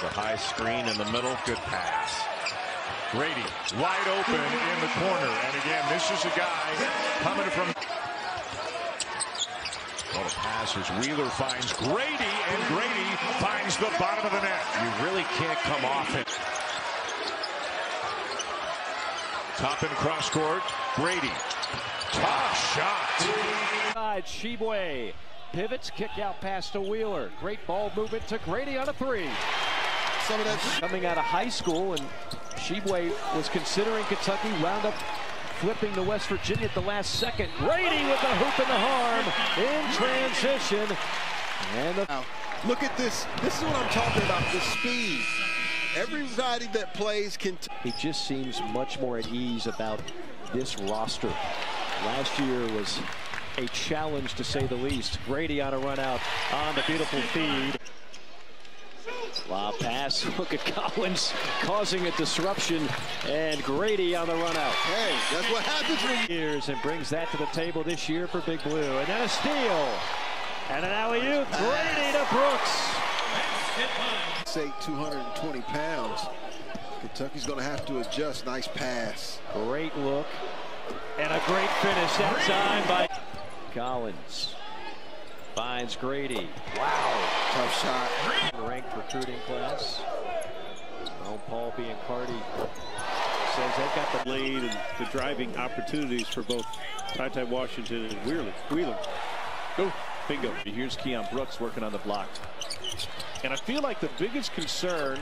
The high screen in the middle. Good pass. Grady wide open in the corner. And again, this is a guy coming from. Well, the pass as Wheeler finds Grady, and Grady finds the bottom of the net. You really can't come off it. Top and cross court. Grady. Tough shot. Shibwe pivots, kick out pass to Wheeler. Great ball movement to Grady on a three. Some of that coming out of high school, and Shibwe was considering Kentucky, wound up flipping to West Virginia at the last second. Grady with the hoop and the harm in transition. And now, look at this. This is what I'm talking about, the speed. Everybody that plays can. He just seems much more at ease about this roster. Last year was a challenge, to say the least. Grady on a run out on the beautiful feed. Lob pass. Look at Collins causing a disruption, and Grady on the run out. Hey, that's what happens when years, and brings that to the table this year for Big Blue. And then a steal. And an alley-oop. Grady to Brooks. Say 220 pounds. Kentucky's going to have to adjust. Nice pass. Great look. And a great finish that time by Collins. Finds Grady. Wow. Tough shot. Ranked recruiting class. Oh, Paul Biancardi says they've got the lead and the driving opportunities for both Ty Washington and Wheeler. Go. Bingo. Here's Keon Brooks working on the block. And I feel like the biggest concern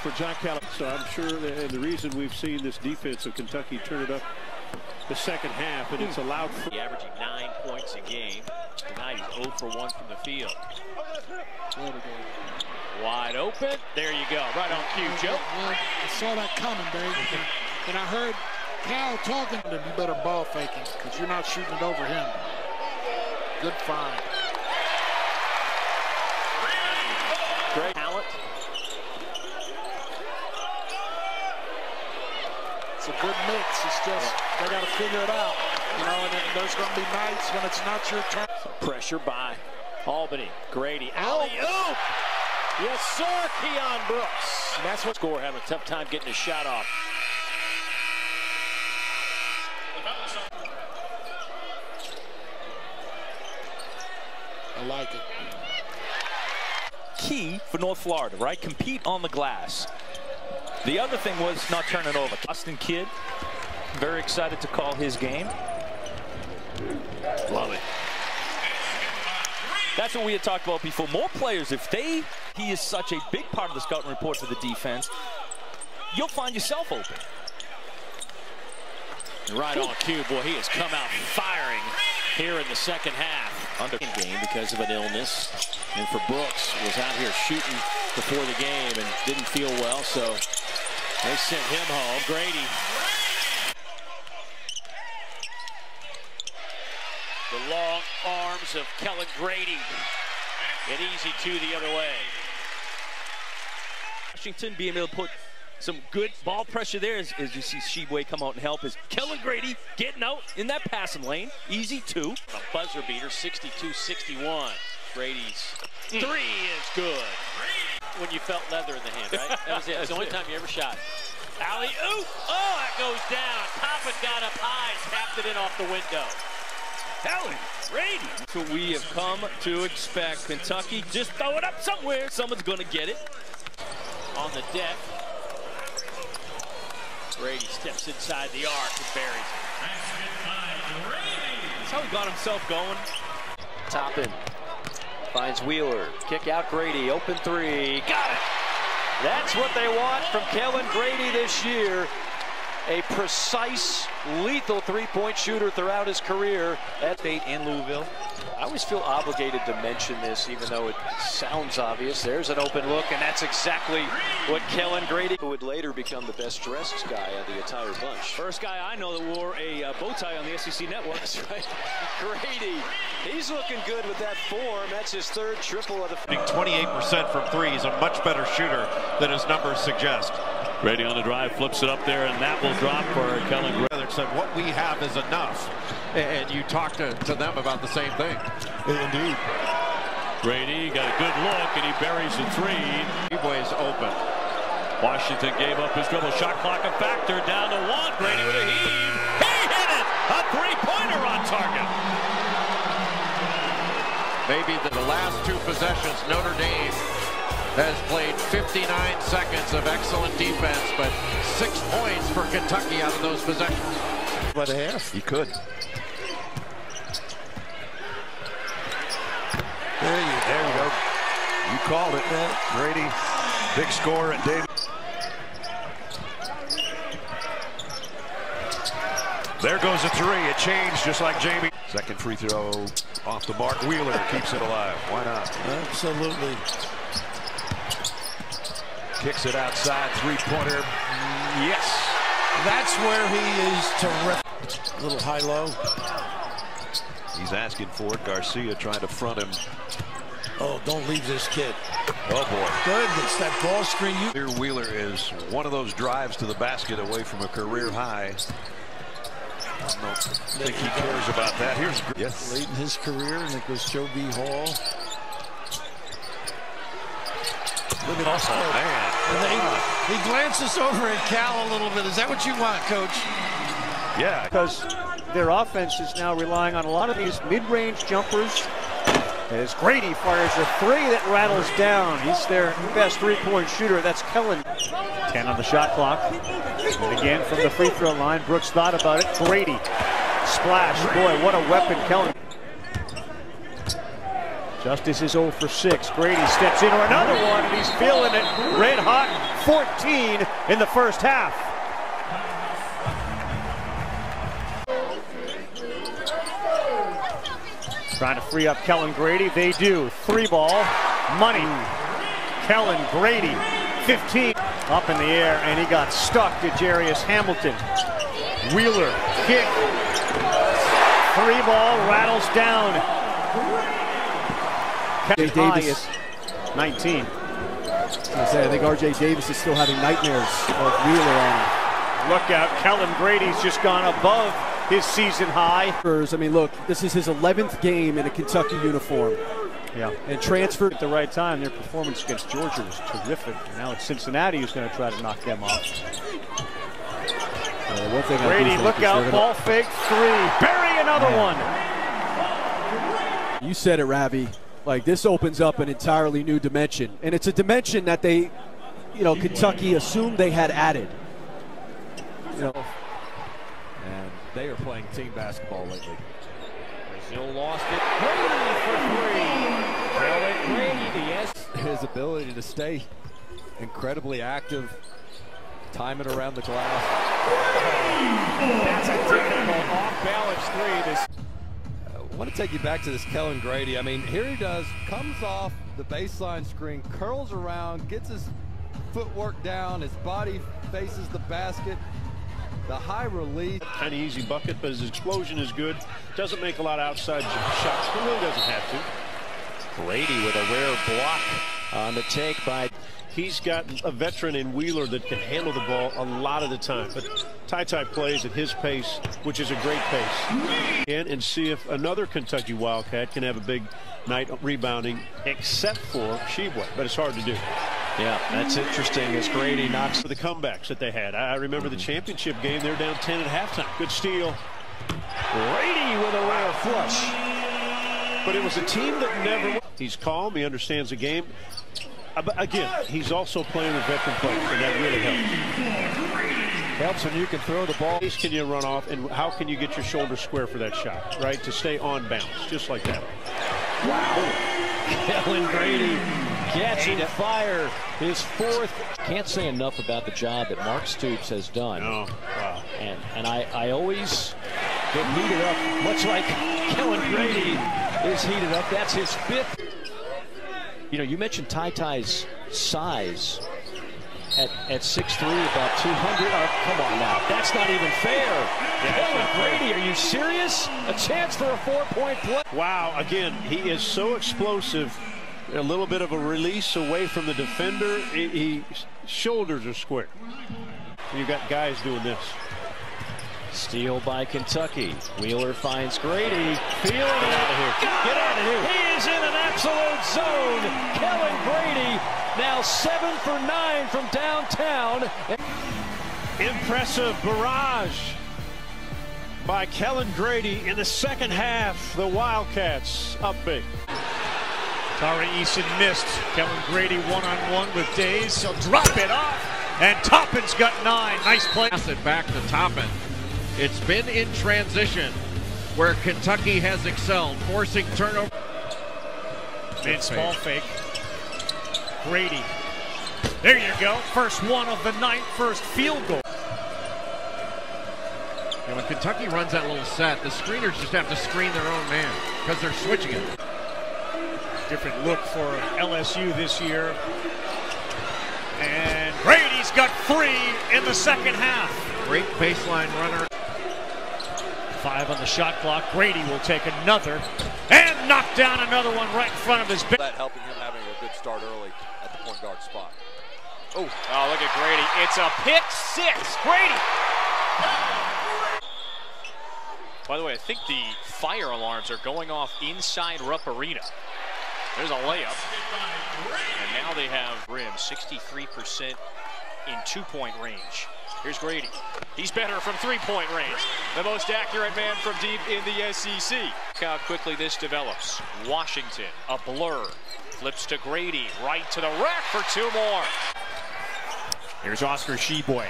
for John Kellan, so I'm sure that the reason we've seen this defense of Kentucky turn it up the second half, and it's allowed for averaging 9 points a game. Tonight he's 0 for 1 from the field. Wide open. There you go. Right on cue, Joe. I saw that coming, baby. And I heard Cal talking to him. You better ball faking because you're not shooting it over him. Good find. Great talent. It's a good mix. It's just they got to figure it out. You know, and there's going to be nights when it's not your turn. Pressure by Albany. Grady. Alley-oop! Yes, sir, Keon Brooks. And that's what score, having a tough time getting his shot off. I like it. Key for North Florida, right? Compete on the glass. The other thing was not turning over. Austin Kidd, very excited to call his game. Love it. That's what we had talked about before. More players, if he is such a big part of the scouting report for the defense, you'll find yourself open. Right on cue, boy, he has come out firing here in the second half. Under game because of an illness, and for Brooks was out here shooting before the game and didn't feel well, so they sent him home. Grady. The long arms of Kellan Grady. An easy two the other way. Washington being able to put some good ball pressure there as you see Shibwe come out and help. Is Kellan Grady getting out in that passing lane. Easy two. A buzzer beater, 62-61. Grady's three is good. When you felt leather in the hand, right? That was it. It was the only time you ever shot. Alley-oop! Oh, that goes down. Toppin got up high and tapped it in off the window. Kellan Grady. That's what we have come to expect. Kentucky, just throw it up somewhere. Someone's going to get it. On the deck. Grady steps inside the arc and buries it. That's how he got himself going. Toppin finds Wheeler. Kick out Grady. Open three. Got it. That's what they want from Kellan Grady this year. A precise, lethal three-point shooter throughout his career at State and Louisville. I always feel obligated to mention this, even though it sounds obvious. There's an open look, and that's exactly what Kellan Grady, who would later become the best dressed guy of the entire bunch. First guy I know that wore a bow tie on the SEC Network. That's right. Grady, he's looking good with that form. That's his third triple of the 28% from three. He's a much better shooter than his numbers suggest. Grady on the drive, flips it up there, and that will drop for Kellan Grady. Said what we have is enough, and you talk to them about the same thing. Indeed. Grady got a good look, and he buries the three. Sheboy is open. Washington gave up his dribble. Shot clock a factor. Down to one. Grady with a heave. He hit it! A three-pointer on target. Maybe the last two possessions, Notre Dame has played 59 seconds of excellent defense, but 6 points for Kentucky out of those possessions. By the half. He could. There you go. You called it, man. Grady, big score at David. There goes a three. It changed just like Jamie. Second free throw off the mark. Wheeler keeps it alive. Why not? Absolutely. Kicks it outside. Three-pointer. Yes. That's where he is terrific. Little high-low. He's asking for it. Garcia trying to front him. Oh, don't leave this kid. Oh, boy. Goodness, that ball screen. Here Wheeler is one of those drives to the basket away from a career high. I don't think he cares about that. Here's yes. Late in his career, and it goes Joe B. Hall. Look at us. Oh, man. And he glances over at Cal a little bit. Is that what you want, Coach? Yeah. Because their offense is now relying on a lot of these mid-range jumpers. As Grady fires a three that rattles down. He's their best three-point shooter. That's Kellan. 10 on the shot clock. And again from the free throw line. Brooks thought about it. Grady. Splash. Boy, what a weapon, Kellan. Justice is 0 for 6. Grady steps into another one, and he's feeling it red hot. 14 in the first half. Trying to free up Kellan Grady. They do. Three ball. Money. Kellan Grady. 15. Up in the air, and he got stuck to Jarius Hamilton. Wheeler. Kick. Three ball. Rattles down. Davis. 19. I think R.J. Davis is still having nightmares of Wheeler on him. Look out. Kellan Grady's just gone above his season high. I mean, look, this is his 11th game in a Kentucky uniform. Yeah. And transferred at the right time. Their performance against Georgia was terrific. Now it's Cincinnati who's going to try to knock them off. One thing Grady, look out. Ball fake. Three. Bury another one. You said it, Ravi. Like, this opens up an entirely new dimension. And it's a dimension that they, Kentucky assumed they had added. And they are playing team basketball lately. Brazil lost it. Grady for three. Kellan Grady, yes. His ability to stay incredibly active, time it around the glass. That's a difficult off-balance three. I want to take you back to this Kellan Grady. I mean, here he does, comes off the baseline screen, curls around, gets his footwork down, his body faces the basket. The high release. Kind of easy bucket, but his explosion is good. Doesn't make a lot of outside shots. He really doesn't have to. Grady with a rare block on the take by. He's got a veteran in Wheeler that can handle the ball a lot of the time. But Ty plays at his pace, which is a great pace. And see if another Kentucky Wildcat can have a big night rebounding, except for Sheboy. But it's hard to do. Yeah, that's interesting as Grady knocks for the comebacks that they had. I remember the championship game. They were down 10 at halftime. Good steal. Grady with a rare flush. But it was a team that never. He's calm. He understands the game. But again, he's also playing with veteran players, and that really helps. Helps when you can throw the ball. Can you run off, and how can you get your shoulder square for that shot, right? To stay on bounce, just like that. Wow. Kellan Grady catching fire. His fourth. Can't say enough about the job that Mark Stoops has done. Oh, wow. And I always get heated up, much like Kellan Grady is heated up. That's his fifth. You mentioned Ty's size at 6'3", about 200. Oh, come on now. That's not even fair. Kellan Grady, are you serious? A chance for a 4-point play. Wow, again, he is so explosive. A little bit of a release away from the defender. His shoulders are square. You've got guys doing this. Steal by Kentucky. Wheeler finds Grady. Feeling it. Get out of here. He is in an absolute zone. Kellan Grady now 7 for 9 from downtown. Impressive barrage by Kellan Grady in the second half. The Wildcats up big. Tari Eason missed. Kellan Grady one-on-one with Days. He'll drop it off, and Toppin's got 9. Nice play. Pass it back to Toppin. It's been in transition where Kentucky has excelled, forcing turnover. Mid small fake. Grady. There you go. First one of the night, first field goal. And when Kentucky runs that little set, the screeners just have to screen their own man because they're switching it. Different look for LSU this year. And Grady's got free in the second half. Great baseline runner. 5 on the shot clock. Grady will take another and knock down another one right in front of his bench. That helping him having a good start early at the point guard spot. Oh, look at Grady. It's a pick 6. Grady. By the way, I think the fire alarms are going off inside Rupp Arena. There's a layup. And now they have rim 63% in 2-point range. Here's Grady. He's better from 3-point range. The most accurate man from deep in the SEC. Look how quickly this develops. Washington, a blur. Flips to Grady, right to the rack for 2 more. Here's Oscar Sheboy.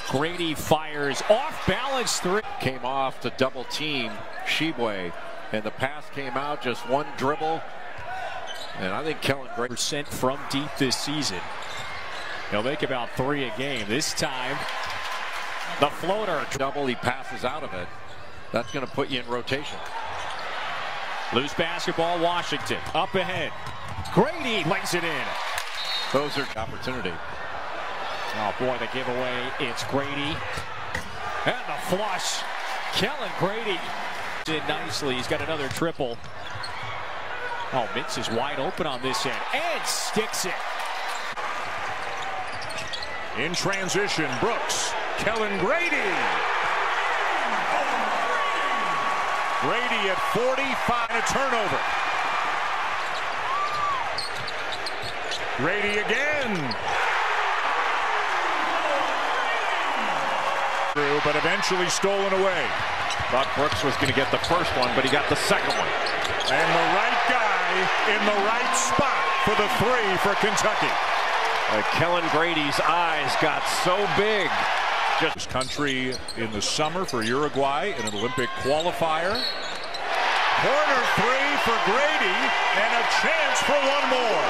Grady fires off balance 3. Came off to double team Sheboy, and the pass came out, just one dribble. And I think Kellan Grady % from deep this season. He'll make about 3 a game. This time, the floater. Double, he passes out of it. That's going to put you in rotation. Loose basketball, Washington. Up ahead. Grady lays it in. Those are opportunity. Oh boy, the giveaway. It's Grady. And the flush. Kellan Grady did nicely. He's got another triple. Oh, Mintz is wide open on this end and sticks it. In transition, Brooks. Kellan Grady. Grady at 45 and a turnover. Grady again. But eventually stolen away. Thought Brooks was going to get the first one, but he got the second one. And the right guy in the right spot for the 3 for Kentucky. Kellan Grady's eyes got so big. Just country in the summer for Uruguay in an Olympic qualifier. Corner 3 for Grady and a chance for one more.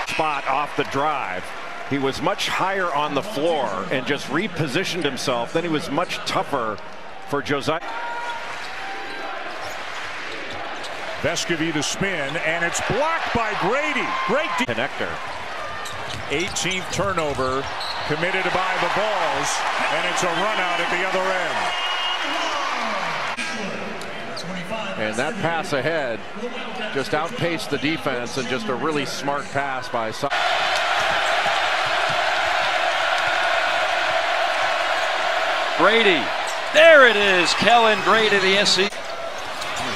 Spot off the drive. He was much higher on the floor and just repositioned himself. Then he was much tougher for Josiah. Vescovy the spin, and it's blocked by Grady. Great connector. 18th turnover committed by the Vols, and it's a run out at the other end. And that pass ahead just outpaced the defense, and just a really smart pass by Grady. There it is. Kellan Grady, the SC.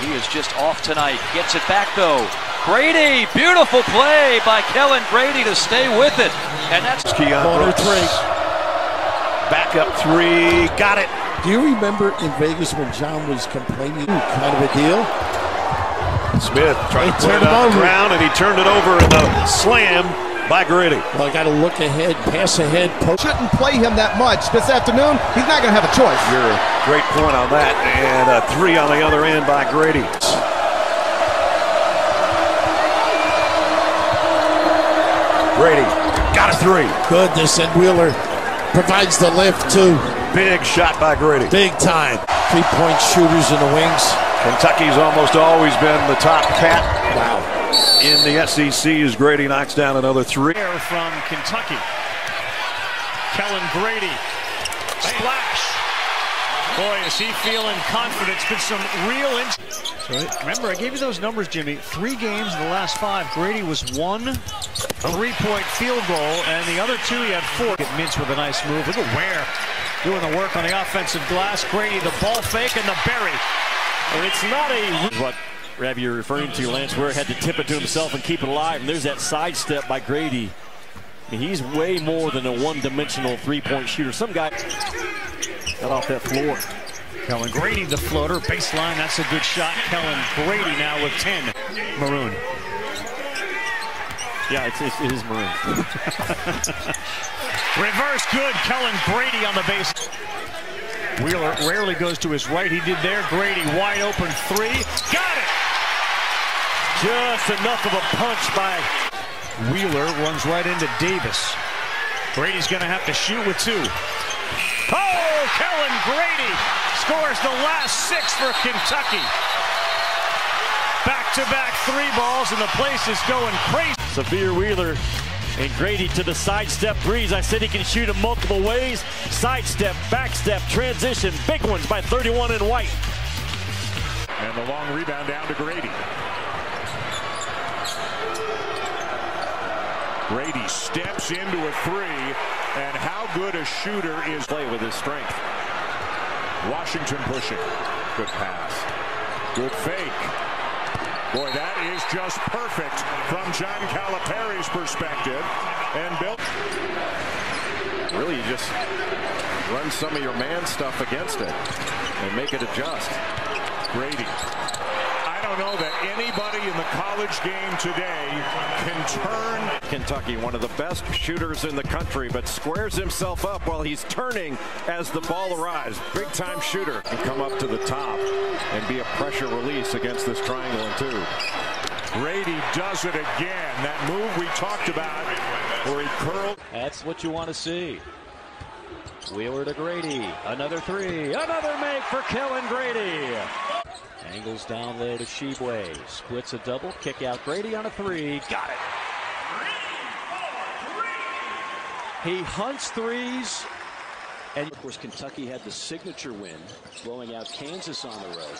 He is just off tonight. Gets it back, though. Grady. Beautiful play by Kellan Grady to stay with it. And that's corner 3. Back up 3. Got it. Do you remember in Vegas when John was complaining? Kind of a deal. Smith tried to put it on the ground, and he turned it over in the slam by Grady. Well, I got to look ahead, pass ahead. Shouldn't play him that much this afternoon. He's not going to have a choice. You're a great point on that. And a 3 on the other end by Grady. Grady got a 3. Goodness, and Wheeler provides the lift too. Big shot by Grady. Big time. 3-point shooters in the wings. Kentucky's almost always been the top cat. Wow. In the SEC as Grady knocks down another 3. From Kentucky. Kellan Grady. Splash. Boy, is he feeling confident. It's been some real Remember, I gave you those numbers, Jimmy. 3 games in the last 5. Grady was 1 3-point field goal, and the other 2 he had 4. Get Mintz with a nice move. Look at Ware doing the work on the offensive glass. Grady, the ball fake and the bury. And it's not a... What Ravi you're referring to, Lance, where he had to tip it to himself and keep it alive. And there's that sidestep by Grady. I mean, he's way more than a one-dimensional three-point shooter. Some guy got off that floor. Kellan Grady, the floater, baseline, that's a good shot. Kellan Grady now with 10. Maroon. Yeah, it is maroon. Reverse good, Kellan Grady on the base. Wheeler rarely goes to his right. He did there. Grady wide open three. Got it! Just enough of a punch by Wheeler, runs right into Davis. Grady's going to have to shoot with 2. Oh, Kellan Grady scores the last 6 for Kentucky. Back-to-back 3 balls, and the place is going crazy. Severe Wheeler and Grady to the sidestep threes. I said he can shoot them multiple ways. Sidestep, backstep, transition. Big ones by 31 in white. And the long rebound down to Grady. Grady steps into a 3, and how good a shooter is play with his strength. Washington pushing. Good pass. Good fake. Boy, that is just perfect from John Calipari's perspective. And Bill. Really, you just run some of your man stuff against it and make it adjust. Grady. I don't know that anybody in the college game today can turn. Kentucky, one of the best shooters in the country, but squares himself up while he's turning as the ball arrives. Big time shooter can come up to the top and be a pressure release against this triangle and 2. Grady does it again. That move we talked about where he curled. That's what you want to see. Wheeler to Grady. Another 3. Another make for Kellan Grady. Angles down low to Shibwe. Splits a double. Kick out Grady on a 3. Got it. He hunts threes. And of course, Kentucky had the signature win, blowing out Kansas on the road.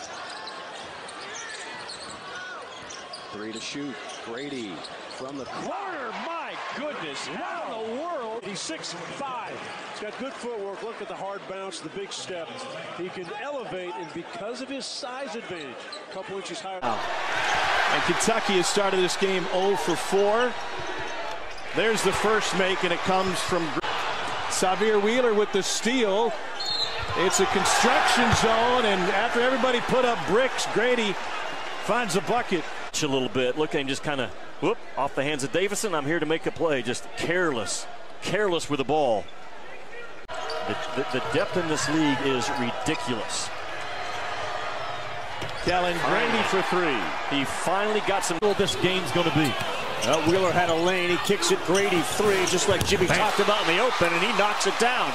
3 to shoot. Grady from the corner. My goodness, how in the world? He's 6'5". He's got good footwork. Look at the hard bounce, the big step. He can elevate, and because of his size advantage, a couple inches higher. And Kentucky has started this game 0 for 4. There's the first make, and it comes from Xavier Wheeler with the steal. It's a construction zone, and after everybody put up bricks, Grady finds a bucket. A little bit. Look, and just kind of whoop off the hands of Davison. I'm here to make a play. Just careless with the ball. The depth in this league is ridiculous. Kellan Grady for 3. He finally got some. This game's going to be. Wheeler had a lane. He kicks it. Grady 3, just like Jimmy talked about in the open, and he knocks it down.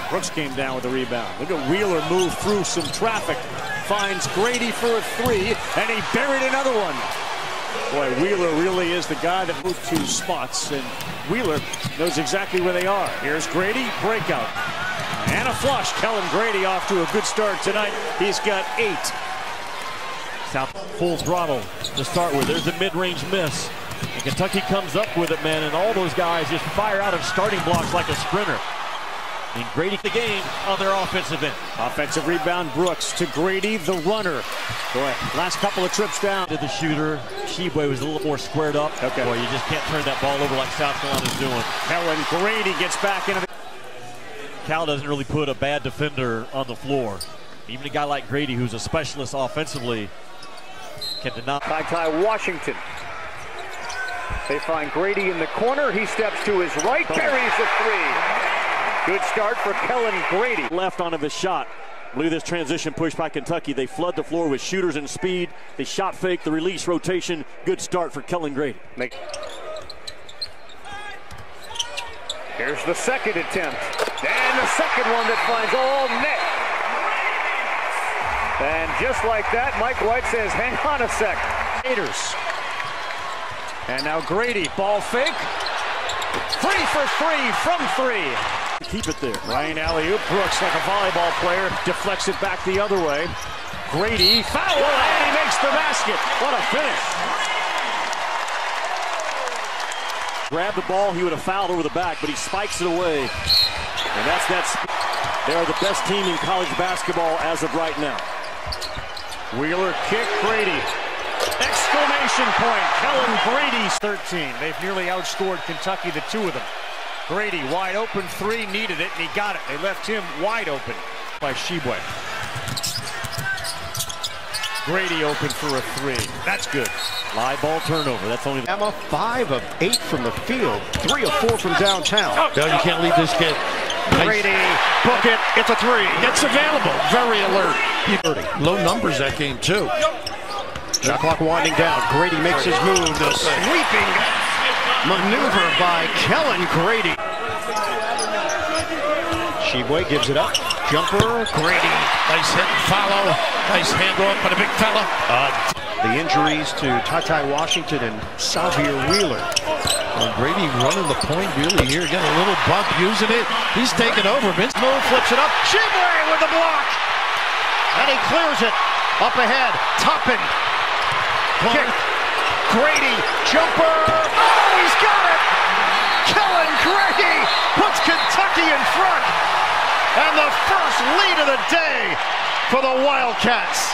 Brooks came down with the rebound. Look at Wheeler move through some traffic. Finds Grady for a 3, and he buried another one. Boy, Wheeler really is the guy that moved 2 spots, and Wheeler knows exactly where they are. Here's Grady, breakout. And a flush. Kellan Grady off to a good start tonight. He's got 8. South full throttle to start with. There's a mid-range miss. And Kentucky comes up with it, man, and all those guys just fire out of starting blocks like a sprinter. And Grady the game on their offensive end. Offensive rebound, Brooks to Grady, the runner. Boy, last couple of trips down. To the shooter, Shibwe was a little more squared up. Okay. Boy, you just can't turn that ball over like South Carolina's doing. Kellan Grady gets back into the... Cal doesn't really put a bad defender on the floor. Even a guy like Grady, who's a specialist offensively, can deny. Washington. They find Grady in the corner. He steps to his right, carries the 3. Good start for Kellan Grady. Left on his shot. Look at this transition push by Kentucky. They flood the floor with shooters and speed. They shot fake, the release rotation. Good start for Kellan Grady. Here's the second attempt. And the second one that finds all net. And just like that, Mike White says, hang on a sec. Raiders. And now Grady, ball fake. 3 for 3 from 3. Keep it there. Ryan alley-oop. Brooks, like a volleyball player, deflects it back the other way. Grady, foul, and he makes the basket. What a finish. Grabbed the ball, he would have fouled over the back, but he spikes it away. And that's that. They are the best team in college basketball as of right now. Wheeler kick, Grady. Exclamation point, Kellan Grady's 13. They've nearly outscored Kentucky, the two of them. Grady, wide open three, needed it, and he got it. They left him wide open by Shibwe. Grady open for a three. That's good. Live ball turnover. That's only Emma 5 of 8 from the field, 3 of 4 from downtown. No, you can't leave this kid. Grady, book it. It's a three. It's available. Very alert. Low numbers that game, too. Shot clock winding down. Grady makes his move. The sweeping maneuver by Kellan Grady. Shibwe gives it up. Jumper. Grady. Nice hit and follow. Nice handoff by the big fella. The injuries to Ty Washington and Xavier Wheeler. Grady running the point really here. Got a little bump using it. He's taking over. Vince Move flips it up. Shibwe with the block. And he clears it. Up ahead. Toppin. Kick. Grady. Jumper. Oh, he's got it. Kellan Grady puts Kentucky in front. And the first lead of the day for the Wildcats.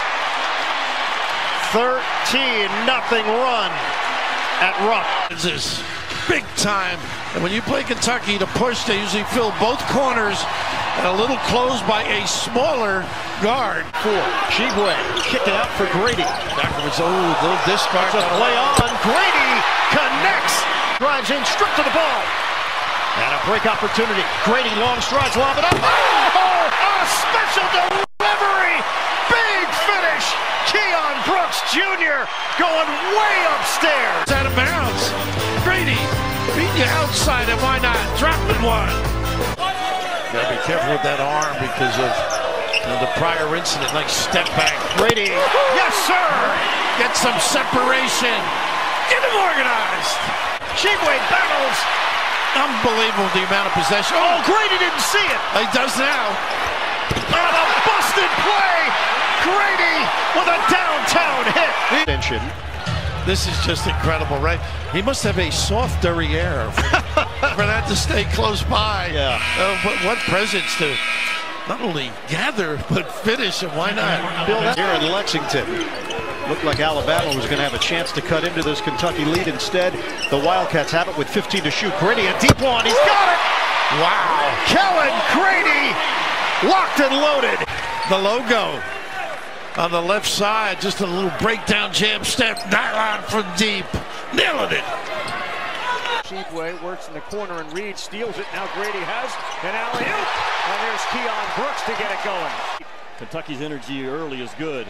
13-0 run at Rupp. This is big time. And when you play Kentucky to push, they usually fill both corners and a little closed by a smaller guard. Shibwe kicked it out for Grady. Backwards, little discard. Just play on. Grady connects. Drives in, stripped to the ball. And a break opportunity. Grady, long strides, lob it up. Oh, a special delivery. Big finish. Keon Brooks Jr. going way upstairs. Out of bounds. Grady beat you outside, and why not? Dropping one. Gotta be careful with that arm because of the prior incident. Nice step back. Grady. Yes, sir. Get some separation. Get him organized. Shibwe battles. Unbelievable the amount of possession. Oh, Grady didn't see it. He does now. On a busted play. Grady with a downtown hit. This is just incredible, right? He must have a soft derriere for that to stay close by. Yeah. What presence to not only gather, but finish, and why not? Bill, here in Lexington. Looked like Alabama was going to have a chance to cut into this Kentucky lead. Instead, the Wildcats have it with 15 to shoot. Grady, a deep one. He's got it. Wow. Kellan Grady, locked and loaded. The logo on the left side, just a little breakdown jam step, nylon from deep. Nailing it. Shibwe works in the corner and Reed steals it. Now Grady has an alley-oop. And there's Keon Brooks to get it going. Kentucky's energy early is good.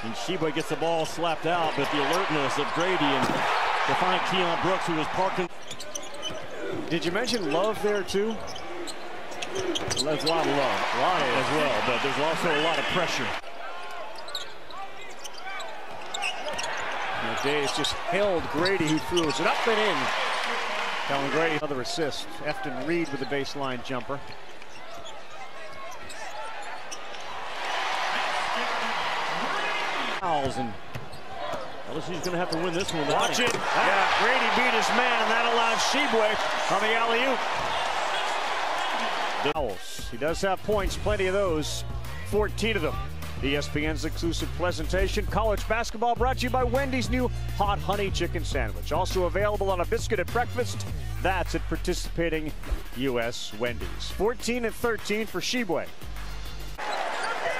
And Shibwe gets the ball slapped out, but the alertness of Grady and to find Keon Brooks, who was parking. Did you mention Love there too? There's a lot of love. A lot as well, but there's also a lot of pressure. And Days just held Grady, who throws it up and in. Kellan Grady, another assist. Efton Reed with the baseline jumper. And LSU's going to have to win this one. Watch it. Yeah, Grady beat his man, and that allows Shibwe on the alley-oop. Owls. He does have points, plenty of those, 14 of them. ESPN's exclusive presentation, college basketball, brought to you by Wendy's new hot honey chicken sandwich. Also available on a biscuit at breakfast. That's at participating U.S. Wendy's. 14-13 for Shibwe.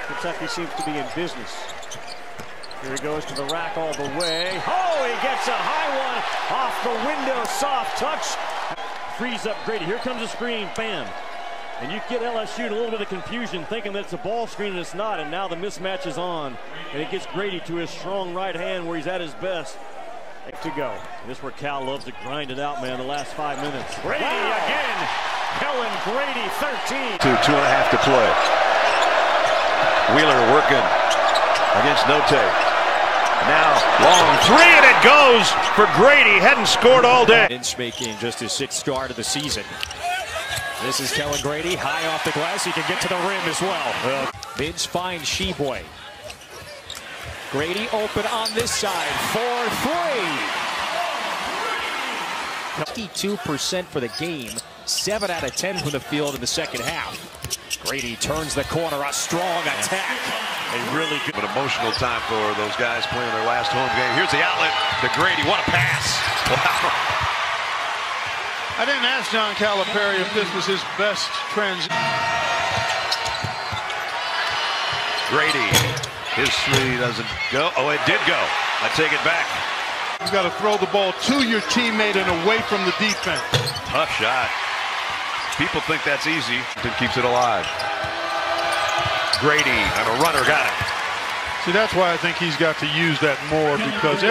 Kentucky seems to be in business. Here he goes to the rack all the way. Oh, he gets a high one off the window. Soft touch. Frees up Grady. Here comes a screen. Bam. And you get LSU in a little bit of confusion, thinking that it's a ball screen, and it's not. And now the mismatch is on. And it gets Grady to his strong right hand where he's at his best. To go. And this is where Cal loves to grind it out, man, the last 5 minutes. Grady again. Kellan Grady, 13. 2.5 to play. Wheeler working against Note. Now long three, and it goes for Grady. Hadn't scored all day. Inch making just his 6th start of the season. This is Kellan Grady, high off the glass. He can get to the rim as well. Vince finds Shibwe. Grady open on this side for 3. 52% for the game. 7 out of 10 from the field in the second half. Grady turns the corner, a strong attack. A really good, but emotional time for those guys playing their last home game. Here's the outlet to Grady. What a pass! Wow. I didn't ask John Calipari if this was his best transition. Grady, his three doesn't go. Oh, it did go. I take it back. You got to throw the ball to your teammate and away from the defense. Tough shot. People think that's easy. It keeps it alive. Grady and a runner got it. See, that's why I think he's got to use that more because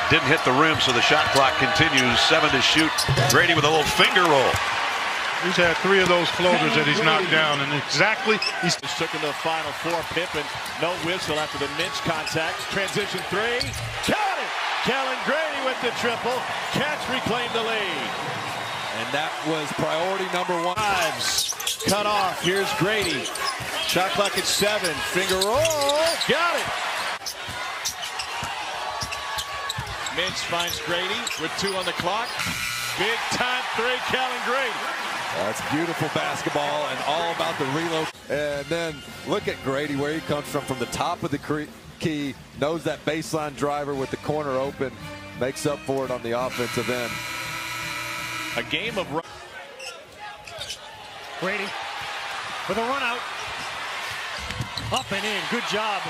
didn't hit the rim, so the shot clock continues. 7 to shoot. Grady with a little finger roll. He's had 3 of those floaters that he's knocked down, and he's took into the final 4. Pippen, no whistle after the Mitch contact. Transition 3. Got it! Kellan Grady with the triple. Catch, reclaimed the lead. And that was priority number 1. Cut off. Here's Grady. Shot clock at 7. Finger roll. Got it. Mitch finds Grady with 2 on the clock. Big time 3, Kellan Grady. That's beautiful basketball and all about the reload. And then look at Grady where he comes from the top of the key, knows that baseline driver with the corner open, makes up for it on the offensive end. A game of Grady with a run out. Up and in. Good job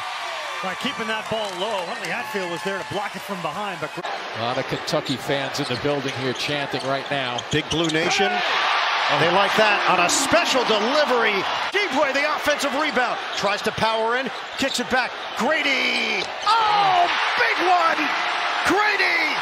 by keeping that ball low. Huntley Hatfield was there to block it from behind. But A lot of Kentucky fans in the building here chanting right now. Big Blue Nation. They like that on a special delivery. Deepway, the offensive rebound. Tries to power in. Kicks it back. Grady. Oh, big one. Grady.